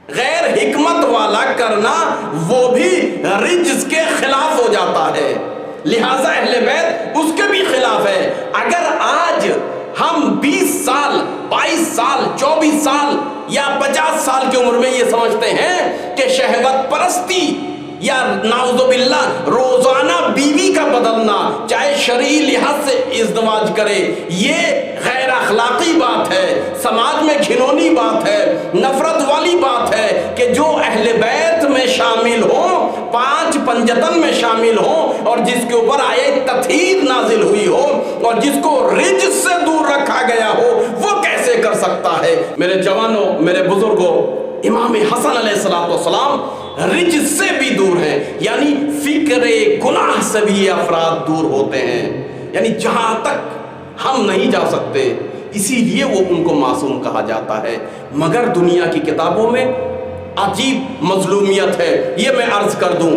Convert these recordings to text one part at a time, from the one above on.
غیر حکمت والا کرنا وہ بھی رجس کے خلاف ہو جاتا ہے، لہذا اہل بیت اس کے بھی خلاف ہے۔ اگر آج ہم 20 سال 22 سال 24 سال یا 50 سال کی عمر میں یہ سمجھتے ہیں کہ شہوت پرستی یا نعوذ باللہ روزانہ بیوی کا بدلنا، چاہے شرعی لحاظ سے ازدواج کرے، یہ غیر اخلاقی بات ہے، سماج میں گھنونی بات ہے، نفرت والی بات ہے کہ جو اہل بیت میں شامل ہوں، 5 پنجتن میں شامل ہوں، اور جس کے اوپر آیت تطہیر نازل ہوئی ہو اور جس کو رجس سے دور رکھا گیا ہو، وہ کیسے کر سکتا ہے؟ میرے جوانوں، میرے بزرگوں، امام حسن علیہ السلام رجس سے بھی دور ہیں، یعنی فکر گناہ سے بھی یہ افراد دور ہوتے ہیں، یعنی جہاں تک ہم نہیں جا سکتے، اسی لیے وہ ان کو معصوم کہا جاتا ہے۔ مگر دنیا کی کتابوں میں عجیب مظلومیت ہے، یہ میں عرض کر دوں،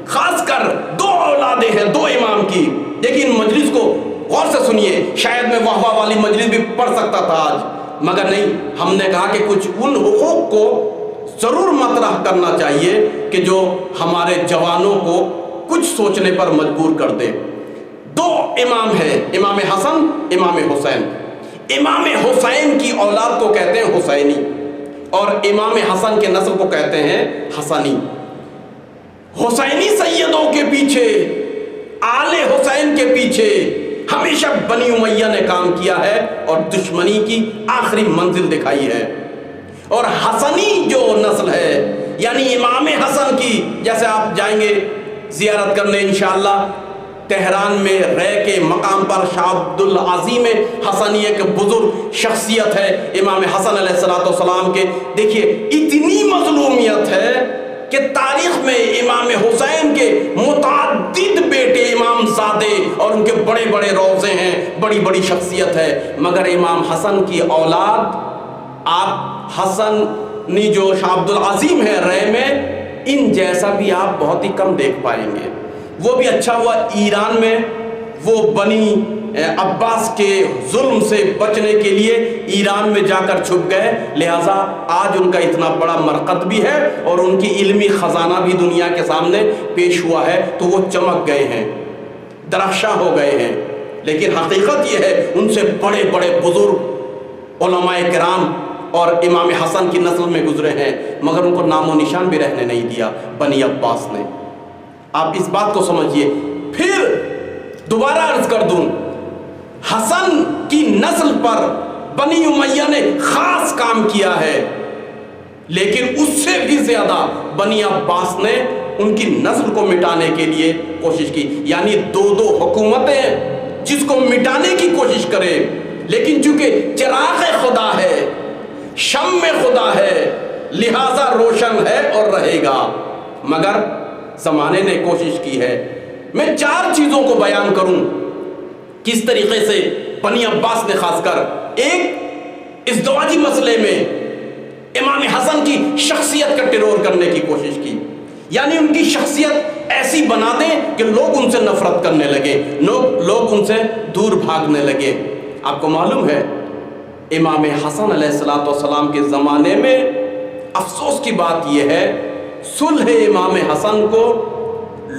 خاص کر 2 اولادیں ہیں 2 امام کی، لیکن مجلس کو غور سے سنیے، شاید میں واہ واہ والی مجلس بھی پڑھ سکتا تھا آج، مگر نہیں، ہم نے کہا کہ کچھ ان حقوق کو ضرور مطرح کرنا چاہیے کہ جو ہمارے جوانوں کو کچھ سوچنے پر مجبور کر دے۔ 2 امام ہیں، امام حسن، امام حسین۔ امام حسین کی اولاد کو کہتے ہیں حسینی، اور امام حسن کے نسل کو کہتے ہیں حسنی۔ حسینی سیدوں کے پیچھے، آل حسین کے پیچھے ہمیشہ بنی امیہ نے کام کیا ہے اور دشمنی کی آخری منزل دکھائی ہے۔ اور حسنی جو نسل ہے، یعنی امام حسن کی، جیسے آپ جائیں گے زیارت کرنے انشاءاللہ تہران میں رے کے مقام پر، شاہ عبدالعظیم حسنی ایک بزرگ شخصیت ہے امام حسن علیہ السلام کے، دیکھیے اتنی مظلومیت ہے کہ تاریخ میں امام حسین کے متعدد بیٹے امام زادے اور ان کے بڑے بڑے روضے ہیں، بڑی بڑی شخصیت ہے، مگر امام حسن کی اولاد، آپ حسنی جو شاہ عبدالعظیم ہے رے میں، ان جیسا بھی آپ بہت ہی کم دیکھ پائیں گے۔ وہ بھی اچھا ہوا ایران میں وہ بنی عباس کے ظلم سے بچنے کے لیے ایران میں جا کر چھپ گئے، لہٰذا آج ان کا اتنا بڑا مرقد بھی ہے اور ان کی علمی خزانہ بھی دنیا کے سامنے پیش ہوا ہے، تو وہ چمک گئے ہیں، درخشاں ہو گئے ہیں۔ لیکن حقیقت یہ ہے ان سے بڑے بڑے بزرگ علماء کرام اور امام حسن کی نسل میں گزرے ہیں، مگر ان کو نام و نشان بھی رہنے نہیں دیا بنی عباس نے۔ آپ اس بات کو سمجھیے۔ پھر دوبارہ عرض کر دوں، حسن کی نسل پر بنی امیہ نے خاص کام کیا ہے، لیکن اس سے بھی زیادہ بنی عباس نے ان کی نسل کو مٹانے کے لیے کوشش کی، یعنی 2 حکومتیں جس کو مٹانے کی کوشش کرے، لیکن چونکہ چراغ خدا ہے، شمع خدا ہے، لہذا روشن ہے اور رہے گا، مگر زمانے نے کوشش کی ہے۔ میں 4 چیزوں کو بیان کروں کس طریقے سے بنی عباس نے خاص کر ایک ازدواجی مسئلے میں امام حسن کی شخصیت کا ٹرور کرنے کی کوشش کی، یعنی ان کی شخصیت ایسی بنا دیں کہ لوگ ان سے نفرت کرنے لگے، لوگ ان سے دور بھاگنے لگے۔ آپ کو معلوم ہے امام حسن علیہ السلام کے زمانے میں افسوس کی بات یہ ہے، صلح امام حسن کو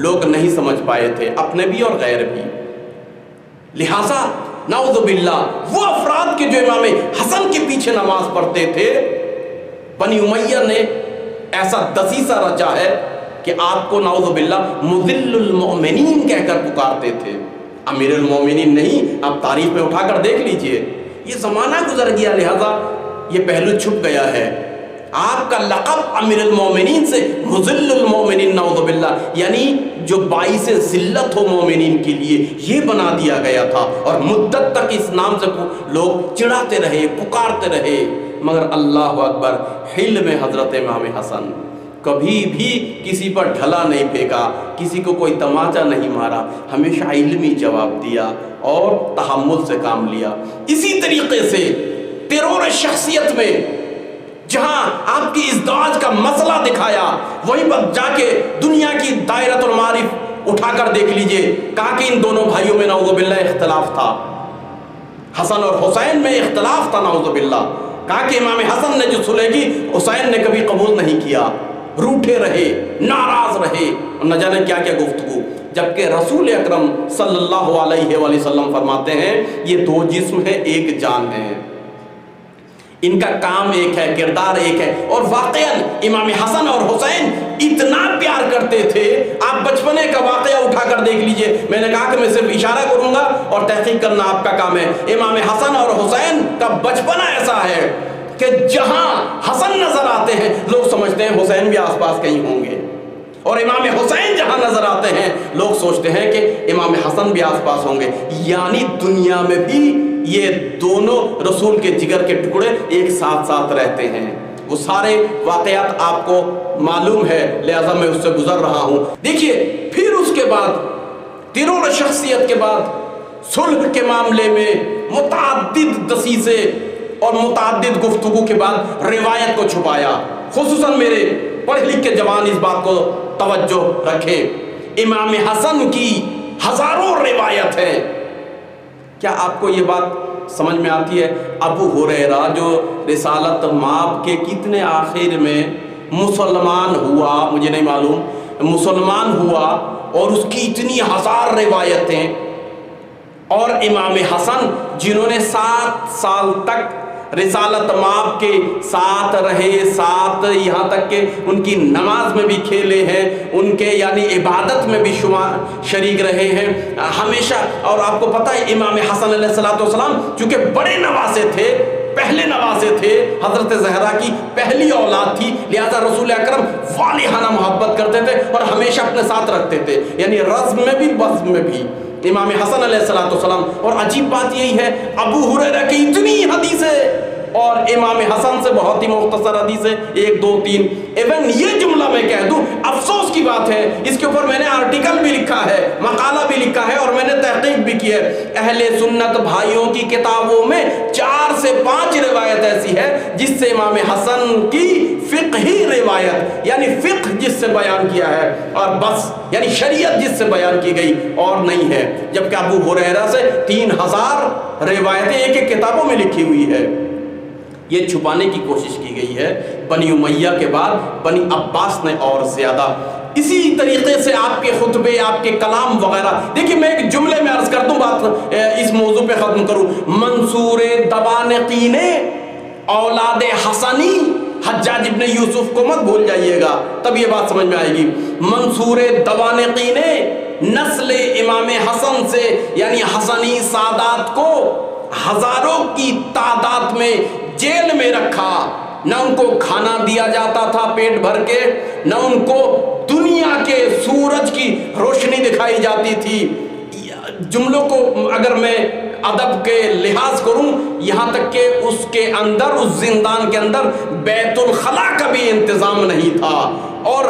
لوگ نہیں سمجھ پائے تھے، اپنے بھی اور غیر بھی، لہٰذا نعوذ باللہ وہ افراد کے جو امام حسن کے پیچھے نماز پڑھتے تھے، بنی امیہ نے ایسا دسیسہ رچا ہے کہ آپ کو نعوذ باللہ مذل المؤمنین کہہ کر پکارتے تھے، امیر المومنین نہیں۔ آپ تاریخ میں اٹھا کر دیکھ لیجئے، یہ زمانہ گزر گیا، لہذا یہ پہلو چھپ گیا ہے۔ آپ کا لقب امیر المومنین سے مذل المومنین نعوذ باللہ، یعنی جو باعث ذلت ہو مومنین کے لیے، یہ بنا دیا گیا تھا، اور مدت تک اس نام سے لوگ چڑھاتے رہے، پکارتے رہے، مگر اللہ اکبر، حلم حضرت امام حسن، کبھی بھی کسی پر ڈھلا نہیں پھینکا، کسی کو کوئی تماچا نہیں مارا، ہمیشہ علمی جواب دیا اور تحمل سے کام لیا۔ اسی طریقے سے تیرور شخصیت میں جہاں آپ کی ازدواج کا مسئلہ دکھایا، وہیں پر جا کے دنیا کی دائرۃ المعارف اٹھا کر دیکھ لیجئے، کہا کہ ان دونوں بھائیوں میں نعوذ باللہ اختلاف تھا، حسن اور حسین میں اختلاف تھا نعوذ باللہ، کہا کہ امام حسن نے جو صلح کی حسین نے کبھی قبول نہیں کیا، روٹھے رہے، ناراض رہے، نہ جانے کیا کیا گفتگو، جبکہ رسول اکرم صلی اللہ علیہ وآلہ وسلم فرماتے ہیں یہ دو جسم ہے ایک جان ہے، ان کا کام ایک ہے، کردار ایک ہے۔ اور واقعاً امام حسن اور حسین اتنا پیار کرتے تھے، آپ بچپنے کا واقعہ اٹھا کر دیکھ لیجئے، میں نے کہا کہ میں صرف اشارہ کروں گا اور تحقیق کرنا آپ کا کام ہے۔ امام حسن اور حسین کا بچپنا ایسا ہے کہ جہاں حسن نظر آتے ہیں لوگ سمجھتے ہیں حسین بھی آس پاس کہیں ہوں گے، اور امام حسین جہاں نظر آتے ہیں لوگ سوچتے ہیں کہ امام حسن بھی آس پاس ہوں گے، یعنی دنیا میں بھی یہ دونوں رسول کے جگر کے ٹکڑے ایک ساتھ ساتھ رہتے ہیں۔ وہ سارے واقعات آپ کو معلوم ہے، لہذا میں اس سے گزر رہا ہوں۔ دیکھیے پھر اس کے بعد ترور شخصیت کے بعد صلح کے معاملے میں متعدد دسیسے اور متعدد گفتگو کے بعد روایت کو چھپایا، خصوصاً میرے پڑھ لکھ کے جوان اس بات کو توجہ رکھے، امام حسن کی ہزاروں روایت ہیں۔ کیا آپ کو یہ بات سمجھ میں آتی ہے؟ ابو ہریرہ جو رسالت مآب کے کتنے آخر میں مسلمان ہوا، مجھے نہیں معلوم، مسلمان ہوا، اور اس کی اتنی ہزار روایتیں، اور امام حسن جنہوں نے 7 سال تک رسالت مآب کے ساتھ رہے، ساتھ یہاں تک کہ ان کی نماز میں بھی کھیلے ہیں، ان کے یعنی عبادت میں بھی شریک رہے ہیں ہمیشہ۔ اور آپ کو پتہ ہے امام حسن علیہ السلام چونکہ بڑے نواسے تھے، پہلے نواسے تھے، حضرت زہرا کی پہلی اولاد تھی، لہذا رسول اکرم والہانہ محبت کرتے تھے اور ہمیشہ اپنے ساتھ رکھتے تھے، یعنی رزم میں بھی بزم میں بھی امام حسن علیہ السلام۔ اور عجیب بات یہی ہے ابو ہریرہ کی اتنی حدیثیں اور امام حسن سے بہت ہی مختصر حدیثیں، 1 2 3۔ ایون یہ جملہ میں کہہ دوں، افسوس کی بات ہے، اس کے اوپر میں نے آرٹیکل بھی لکھا ہے، مقالہ بھی لکھا ہے، اور میں نے تحقیق بھی کی ہے۔ اہل سنت بھائیوں کی کتابوں میں 4 سے 5 روایت ایسی ہے جس سے امام حسن کی فقہی روایت، یعنی فقہ جس سے بیان کیا ہے، اور بس یعنی شریعت جس سے بیان کی گئی اور نہیں ہے، جبکہ ابو ہریرہ سے 3000 روایتیں ایک ایک کتابوں میں لکھی ہوئی ہے۔ یہ چھپانے کی کوشش کی گئی ہے، بنی امیہ کے بعد بنی عباس نے اور زیادہ۔ اسی طریقے سے آپ کے خطبے، آپ کے کلام وغیرہ، دیکھیں میں ایک جملے میں عرض کر دوں، بات اس موضوع پہ ختم کروں۔ منصور دوانقی نے اولاد حسنی، حجاج ابن یوسف کو مت بھول جائیے گا، تب یہ بات سمجھ میں آئے گی۔ منصور دوانقی نے نسل امام حسن سے یعنی حسنی سادات کو ہزاروں کی تعداد میں جیل میں رکھا، نہ ان کو کھانا دیا جاتا تھا پیٹ بھر کے، نہ ان کو دنیا کے سورج کی روشنی دکھائی جاتی تھی۔ جملوں کو اگر میں ادب کے لحاظ کروں، یہاں تک کہ اس کے اندر، اس زندان کے اندر بیت الخلا کا بھی انتظام نہیں تھا، اور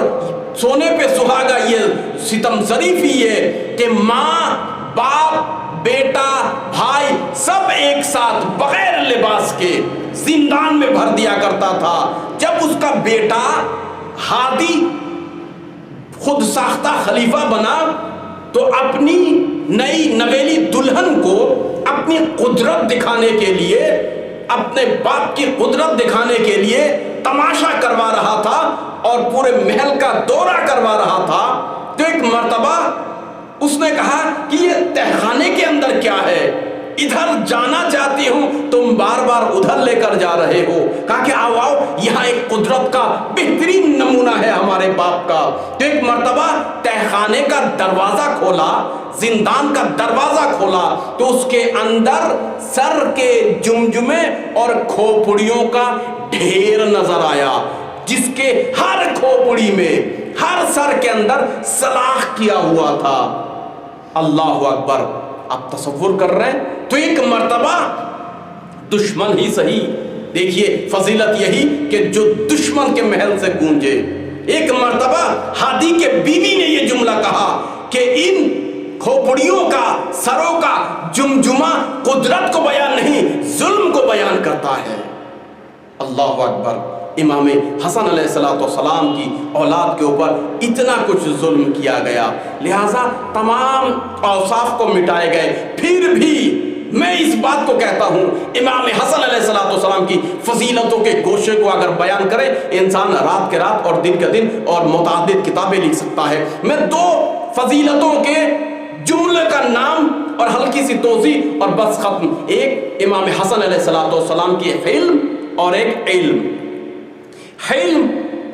سونے پہ سہاگا یہ ستم ظریفی ہے کہ ماں، باپ، بیٹا، بھائی سب ایک ساتھ بغیر لباس کے زندان میں بھر دیا کرتا تھا۔ جب اس کا بیٹا ہادی خود ساختہ خلیفہ بنا تو اپنی نئی نویلی دلہن کو اپنی قدرت دکھانے کے لیے، اپنے باپ کی قدرت دکھانے کے لیے تماشا کروا رہا تھا اور پورے محل کا دورہ کروا رہا تھا۔ تو ایک مرتبہ اس نے کہا کہ یہ تہخانے کے اندر کیا ہے، ادھر جانا چاہتی ہوں، تم بار بار ادھر لے کر جا رہے ہو۔ کہا کہ آؤ آؤ، یہاں ایک قدرت کا بہترین نمونہ ہے ہمارے باپ کا۔ تو ایک مرتبہ تہخانے کا دروازہ کھولا، زندان کا دروازہ کھولا، تو اس کے اندر سر کے جمجمے اور کھوپڑیوں کا ڈھیر نظر آیا، جس کے ہر کھوپڑی میں، ہر سر کے اندر سلاخ کیا ہوا تھا۔ اللہ اکبر! آپ تصور کر رہے ہیں؟ تو ایک مرتبہ دشمن ہی صحیح، دیکھیے فضیلت یہی کہ جو دشمن کے محل سے گونجے۔ ایک مرتبہ ہادی کے بیوی نے یہ جملہ کہا کہ ان کھوپڑیوں کا، سروں کا جمجمہ قدرت کو بیان نہیں، ظلم کو بیان کرتا ہے۔ اللہ اکبر! امام حسن علیہ السلام کی اولاد کے اوپر اتنا کچھ ظلم کیا گیا، لہٰذا تمام اوصاف کو مٹائے گئے، پھر بھی میں اس بات کو کہتا ہوں، امام حسن علیہ السلام کی فضیلتوں کے گوشے کو اگر بیان کرے انسان رات کے رات اور دن کا دن اور متعدد کتابیں لکھ سکتا ہے۔ میں دو فضیلتوں کے جملے کا نام اور ہلکی سی توضیح اور بس ختم۔ ایک امام حسن علیہ السلام کی حلم اور ایک علم۔ حلم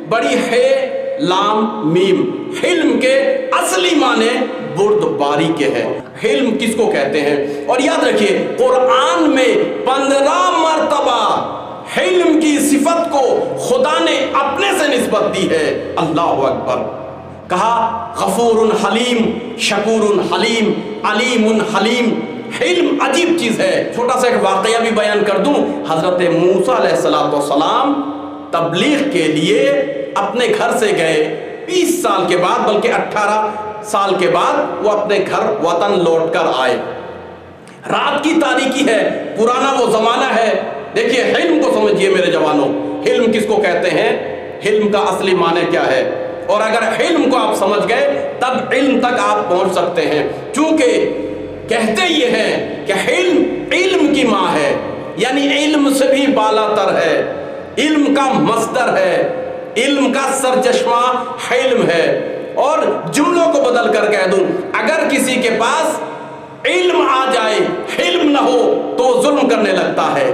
بڑی ہے لام میم، حلم کے اصلی معنی بردباری کے ہیں۔ حلم کس کو کہتے ہیں؟ اور یاد رکھیے قرآن میں 15 مرتبہ حلم کی صفت کو خدا نے اپنے سے نسبت دی ہے۔ اللہ اکبر۔ کہا غفور حلیم، شکور حلیم، علیم حلیم۔ حلم عجیب چیز ہے۔ چھوٹا سا ایک واقعہ بھی بیان کر دوں۔ حضرت موسیٰ علیہ السلام تبلیغ کے لیے اپنے گھر سے گئے، 20 سال کے بعد بلکہ 18 سال کے بعد وہ اپنے گھر وطن لوٹ کر آئے۔ رات کی تاریکی ہے، پرانا وہ زمانہ ہے۔ دیکھیے حلم کو سمجھیے میرے جوانوں، حلم کس کو کہتے ہیں، حلم کا اصلی معنی کیا ہے، اور اگر حلم کو آپ سمجھ گئے تب علم تک آپ پہنچ سکتے ہیں۔ چونکہ کہتے یہ ہیں کہ حلم علم کی ماں ہے، یعنی علم سے بھی بالا تر ہے، علم کا مصدر ہے، علم کا سرچشمہ حلم ہے۔ اور جملوں کو بدل کر کہہ دوں، اگر کسی کے پاس علم آ جائے حلم نہ ہو تو وہ ظلم کرنے لگتا ہے،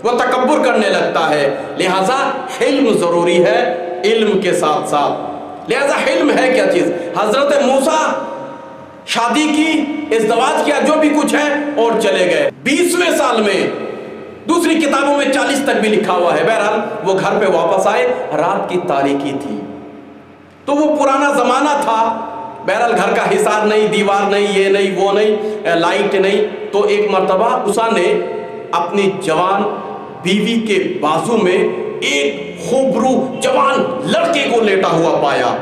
وہ تکبر کرنے لگتا ہے۔ لہذا حلم ضروری ہے علم کے ساتھ ساتھ۔ لہذا حلم ہے کیا چیز؟ حضرت موسیٰ شادی کی، ازدواج کیا، جو بھی کچھ ہے، اور چلے گئے۔ 20ویں سال میں، دوسری کتابوں میں 40 تک بھی لکھا ہوا ہے، بہرحال وہ گھر پہ واپس آئے، رات کی تاریکی تھی۔ تو وہ پرانا زمانہ تھا، بہرحال گھر کا حصار نہیں، دیوار نہیں، یہ نہیں وہ نہیں، لائٹ نہیں۔ تو ایک مرتبہ موسیٰ نے اپنی جوان بیوی کے بازو میں ایک خوبرو جوان لڑکے کو لیٹا ہوا پایا۔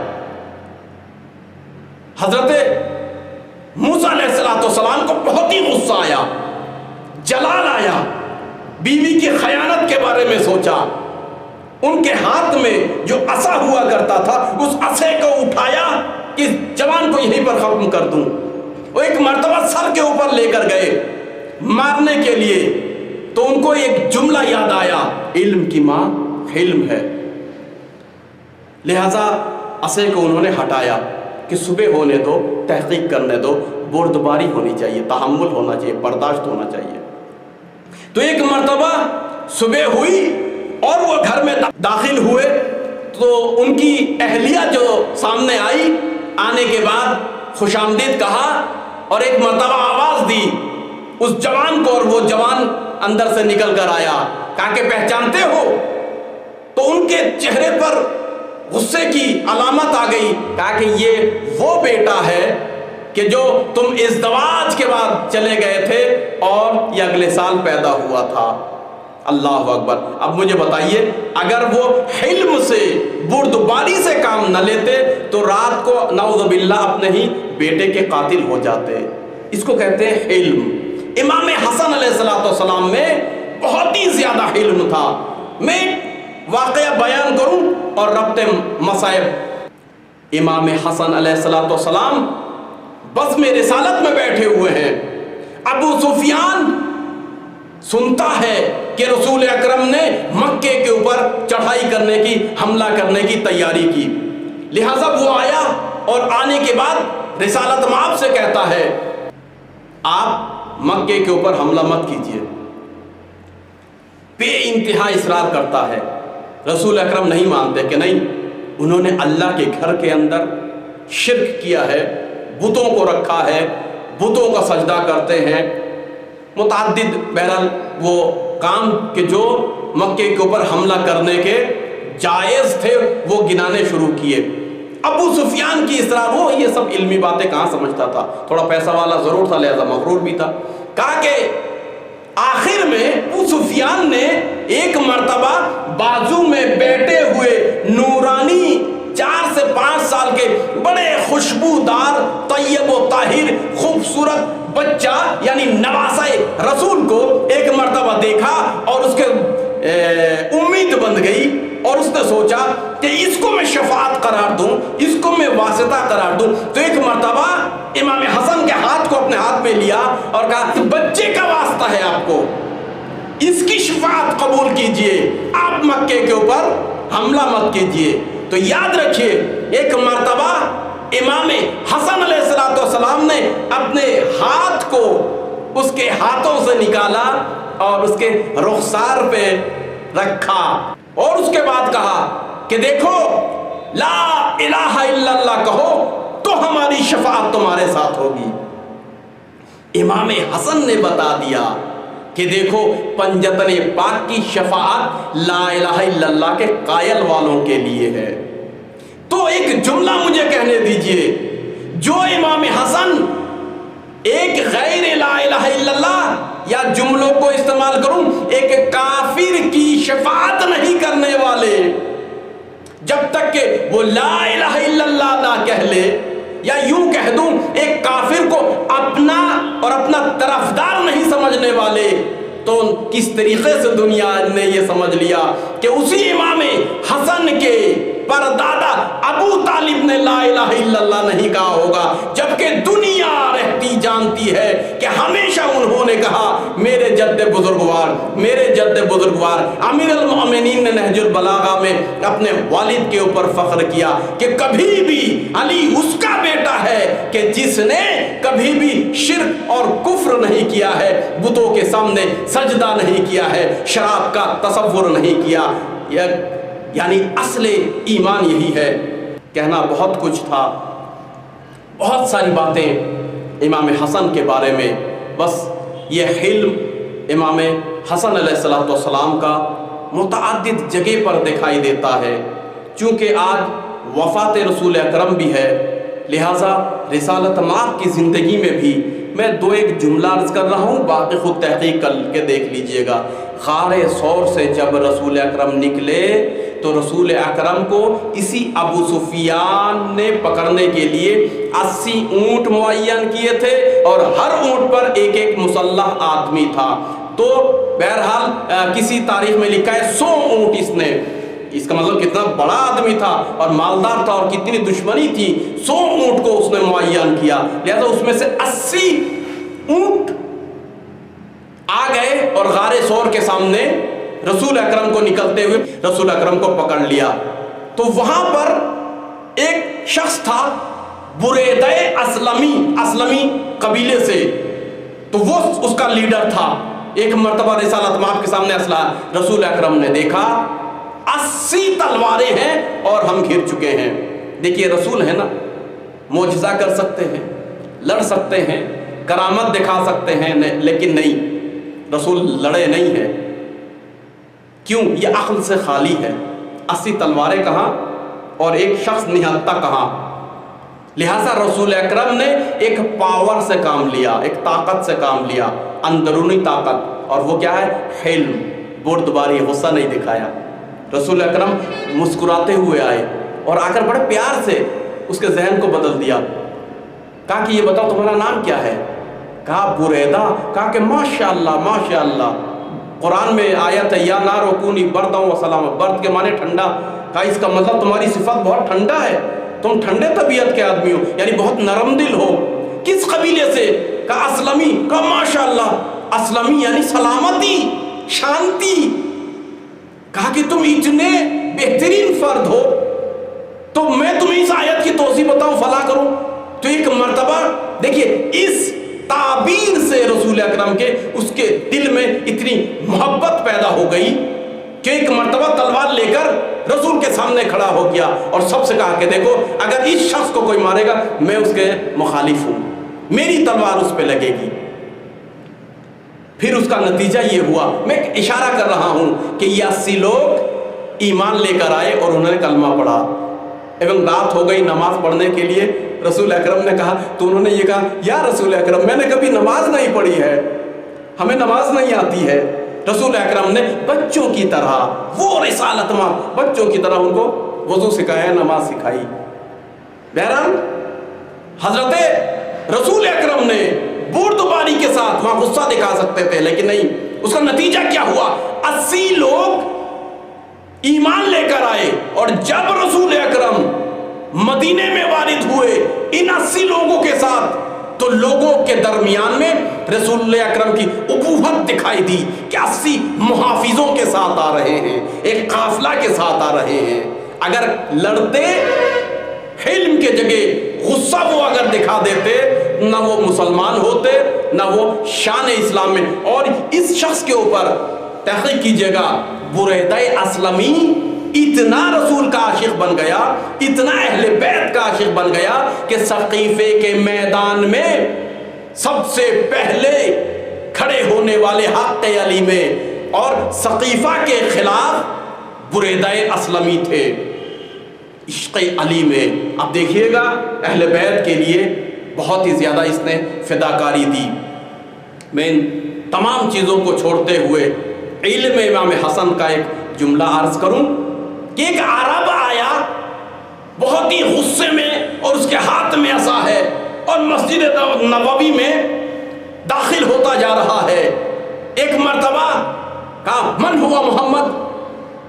حضرت موسیٰ علیہ السلام کو بہت ہی غصہ آیا، جلال آیا، بیوی کی خیانت کے بارے میں سوچا۔ ان کے ہاتھ میں جو عصا ہوا کرتا تھا اس عصے کو اٹھایا کہ جوان کو یہیں پر ختم کر دوں۔ وہ ایک مرتبہ سر کے اوپر لے کر گئے مارنے کے لیے، تو ان کو ایک جملہ یاد آیا، علم کی ماں حلم ہے۔ لہذا عصے کو انہوں نے ہٹایا کہ صبح ہونے دو، تحقیق کرنے دو، بردباری ہونی چاہیے، تحمل ہونا چاہیے، برداشت ہونا چاہیے۔ تو ایک مرتبہ صبح ہوئی اور وہ گھر میں داخل ہوئے، تو ان کی اہلیہ جو سامنے آئی، آنے کے بعد خوش آمدید کہا اور ایک مرتبہ آواز دی اس جوان کو، اور وہ جوان اندر سے نکل کر آیا۔ کہا کہ پہچانتے ہو؟ تو ان کے چہرے پر غصے کی علامت آ گئی۔ کہا کہ یہ وہ بیٹا ہے کہ جو تم ازدواج کے بعد چلے گئے تھے اور یہ اگلے سال پیدا ہوا تھا۔ اللہ اکبر۔ اب مجھے بتائیے، اگر وہ حلم سے، بردباری سے کام نہ لیتے تو رات کو نعوذ باللہ اپنے ہی بیٹے کے قاتل ہو جاتے۔ اس کو کہتے ہیں حلم۔ امام حسن علیہ السلام میں بہت ہی زیادہ حلم تھا۔ میں واقعہ بیان کروں اور ربط مصائب۔ امام حسن علیہ السلام بس میں رسالت میں بیٹھے ہوئے ہیں، ابو سفیان سنتا ہے کہ رسول اکرم نے مکے کے اوپر چڑھائی کرنے کی، حملہ کرنے کی تیاری کی۔ لہذا وہ آیا اور آنے کے بعد رسالت مآب سے کہتا ہے آپ مکے کے اوپر حملہ مت کیجیے۔ بے انتہا اصرار کرتا ہے۔ رسول اکرم نہیں مانتے کہ نہیں، انہوں نے اللہ کے گھر کے اندر شرک کیا ہے، بتوں کو رکھا ہے، بتوں کا سجدہ کرتے ہیں، متعدد بہرحال وہ کام کہ جو مکے کے اوپر حملہ کرنے کے جائز تھے وہ گنانے شروع کیے۔ ابو سفیان کی اصرار، وہ یہ سب علمی باتیں کہاں سمجھتا تھا، تھوڑا پیسہ والا ضرور تھا، لہذا مغرور بھی تھا۔ کہا کہ آخر میں ابو سفیان نے ایک مرتبہ بازو میں بیٹھے ہوئے نورانی 4 سے 5 سال کے بڑے خوشبودار طیب و طاہر خوبصورت بچہ یعنی نواسہ رسول کو ایک مرتبہ دیکھا اور اس کے امید بن گئی اور اس نے سوچا کہ اس کو میں شفاعت قرار دوں، اس کو میں واسطہ قرار دوں، تو ایک مرتبہ امام حسن کے ہاتھ کو اپنے ہاتھ میں لیا اور کہا بچے کا واسطہ ہے آپ کو، اس کی شفاعت قبول کیجئے، آپ مکے کے اوپر حملہ مت کیجئے۔ تو یاد رکھیے ایک مرتبہ امام حسن علیہ السلام نے اپنے ہاتھ کو اس کے ہاتھوں سے نکالا اور اس کے رخسار پہ رکھا اور اس کے بعد کہا کہ دیکھو لا الہ الا اللہ کہو تو ہماری شفاعت تمہارے ساتھ ہوگی۔ امام حسن نے بتا دیا کہ دیکھو پنجتن پاک کی شفاعت لا الہ الا اللہ کے قائل والوں کے لیے ہے۔ تو ایک جملہ مجھے کہنے دیجئے، جو امام حسن ایک غیر لا الہ الا اللہ، یا جملوں کو استعمال کروں ایک کافر کی شفاعت نہیں کرنے والے، جب تک کہ وہ لا الہ الا اللہ نہ کہہ لے، یا یوں کہہ دوں ایک کافر کو اپنا اور اپنا طرفدار نہیں سمجھنے والے، تو کس طریقے سے دنیا نے یہ سمجھ لیا کہ اسی امام حسن کے پردادا ابو طالب نے لا الہ الا اللہ نہیں کہا ہوگا، جبکہ دنیا رہتی جانتی ہے کہ ہمیشہ انہوں نے کہا میرے جد بزرگوار، میرے جد بزرگوار۔ امیر المؤمنین نے نہج البلاغہ میں اپنے والد کے اوپر فخر کیا کہ کبھی بھی علی اس کا بیٹا ہے کہ جس نے کبھی بھی شرک اور کفر نہیں کیا ہے، بتوں کے سامنے سجدہ نہیں کیا ہے، شراب کا تصور نہیں کیا۔ یعنی اصل ایمان یہی ہے۔ کہنا بہت کچھ تھا، بہت ساری باتیں امام حسن کے بارے میں، بس یہ حلم امام حسن علیہ السلام کا متعدد جگہ پر دکھائی دیتا ہے۔ چونکہ آج وفات رسول اکرم بھی ہے، لہٰذا رسالت مآب کی زندگی میں بھی میں دو ایک جملہ عرض کر رہا ہوں، باقی خود تحقیق کر کے دیکھ لیجئے گا۔ غار ثور سے جب رسول اکرم نکلے تو رسول اکرم کو اسی ابو سفیان نے پکڑنے کے لیے 80 اونٹ معین کیے تھے اور ہر اونٹ پر ایک ایک مسلح آدمی تھا۔ تو بہرحال کسی تاریخ میں لکھا ہے 100 اونٹ اس نے، اس کا مطلب کتنا بڑا آدمی تھا اور مالدار تھا اور کتنی دشمنی تھی، 100 اونٹ کو اس نے معین کیا، لہذا اس میں سے 80 اونٹ آ گئے اور غار ثور کے سامنے رسول اکرم کو نکلتے ہوئے رسول اکرم کو پکڑ لیا۔ تو وہاں پر ایک شخص تھا بریدہ اسلمی قبیلے سے، تو وہ اس کا لیڈر تھا۔ ایک مرتبہ رسالت مآب کے سامنے اسلحہ رسول اکرم نے دیکھا، 80 تلواریں ہیں اور ہم گھر چکے ہیں۔ دیکھیے رسول ہے نا، معجزہ کر سکتے ہیں، لڑ سکتے ہیں، کرامت دکھا سکتے ہیں، لیکن نہیں، رسول لڑے نہیں ہیں۔ کیوں؟ یہ عقل سے خالی ہے۔ 80 تلواریں کہاں اور ایک شخص نہتہ کہاں؟ لہٰذا رسول اکرم نے ایک پاور سے کام لیا، ایک طاقت سے کام لیا، اندرونی طاقت، اور وہ کیا ہے؟ حلم، بردباری، غصہ نہیں دکھایا۔ رسول اکرم مسکراتے ہوئے آئے اور آ کر بڑے پیار سے اس کے ذہن کو بدل دیا۔ کہا کہ یہ بتاؤ تمہارا نام کیا ہے؟ کہا بریدہ۔ کہا کہ ماشاءاللہ ماشاءاللہ، قرآن میں آیت ہے یا نار کونی برداً و سلاما، برد کے معنی ٹھنڈا۔ کہا اس کا مطلب تمہاری صفت بہت ٹھنڈا ہے، تم ٹھنڈے طبیعت کے آدمی ہو، یعنی بہت نرم دل ہو۔ کس قبیلے سے؟ کہا اسلمی۔ کہا ماشاءاللہ، اسلمی یعنی سلامتی، شانتی۔ کہا کہ تم اتنے بہترین فرد ہو تو میں تمہیں اس آیت کی توضیح بتاؤں، فلا کروں۔ تو ایک مرتبہ دیکھیے اس تعبیر سے رسول اکرم کے اس کے دل میں اتنی محبت پیدا ہو گئی کہ ایک مرتبہ تلوار لے کر رسول کے سامنے کھڑا ہو گیا اور سب سے کہا کہ دیکھو اگر اس شخص کو کوئی مارے گا میں اس کے مخالف ہوں، میری تلوار اس پہ لگے گی۔ پھر اس کا نتیجہ یہ ہوا، میں اشارہ کر رہا ہوں کہ یہ 80 لوگ ایمان لے کر آئے اور انہوں نے کلمہ پڑھا، ایون رات ہو گئی نماز پڑھنے کے لیے۔ رسول اکرم نے کہا تو انہوں نے یہ کہا یا رسول اکرم میں نے کبھی نماز نہیں پڑھی ہے، ہمیں نماز نہیں آتی ہے۔ رسول اکرم نے بچوں کی طرح، وہ رسالت مآب بچوں کی طرح ان کو وضو سکھایا، نماز سکھائی۔ بہرحال حضرت رسول اکرم نے بردباری کے ساتھ وہاں غصہ دکھا سکتے تھے لیکن نہیں، اس کا نتیجہ کیا ہوا؟ 80 لوگ ایمان لے کر آئے، اور جب رسول اکرم مدینے میں وارد ہوئے ان 80 لوگوں کے ساتھ، تو لوگوں کے درمیان میں رسول اکرم کی ابوت دکھائی دی کہ 80 محافظوں کے ساتھ آ رہے ہیں، ایک قافلہ کے ساتھ آ رہے ہیں۔ اگر لڑتے حلم کے جگہ غصہ وہ اگر دکھا دیتے، نہ وہ مسلمان ہوتے، نہ وہ شان اسلام میں۔ اور اس شخص کے اوپر تحقیق کیجیے گا، بریدہ اسلمی اتنا رسول کا عاشق بن گیا، اتنا اہل بیت کا عاشق بن گیا کہ سقیفے کے میدان میں سب سے پہلے کھڑے ہونے والے حق علی میں، اور سقیفہ کے خلاف بریدہ اسلمی تھے عشق علی میں۔ اب دیکھیے گا اہل بیت کے لیے بہت ہی زیادہ اس نے فداکاری دی۔ میں ان تمام چیزوں کو چھوڑتے ہوئے علم امام حسن کا ایک جملہ عرض کروں کہ ایک عرب آیا بہت ہی غصے میں، اور اس کے ہاتھ میں عصا ہے، اور مسجد نبوی میں داخل ہوتا جا رہا ہے۔ ایک مرتبہ کہا من ہوا محمد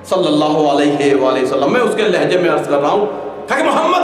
صلی اللہ علیہ وآلہ وسلم، میں اس کے لہجے میں عرض کر رہا ہوں، کہا کہ محمد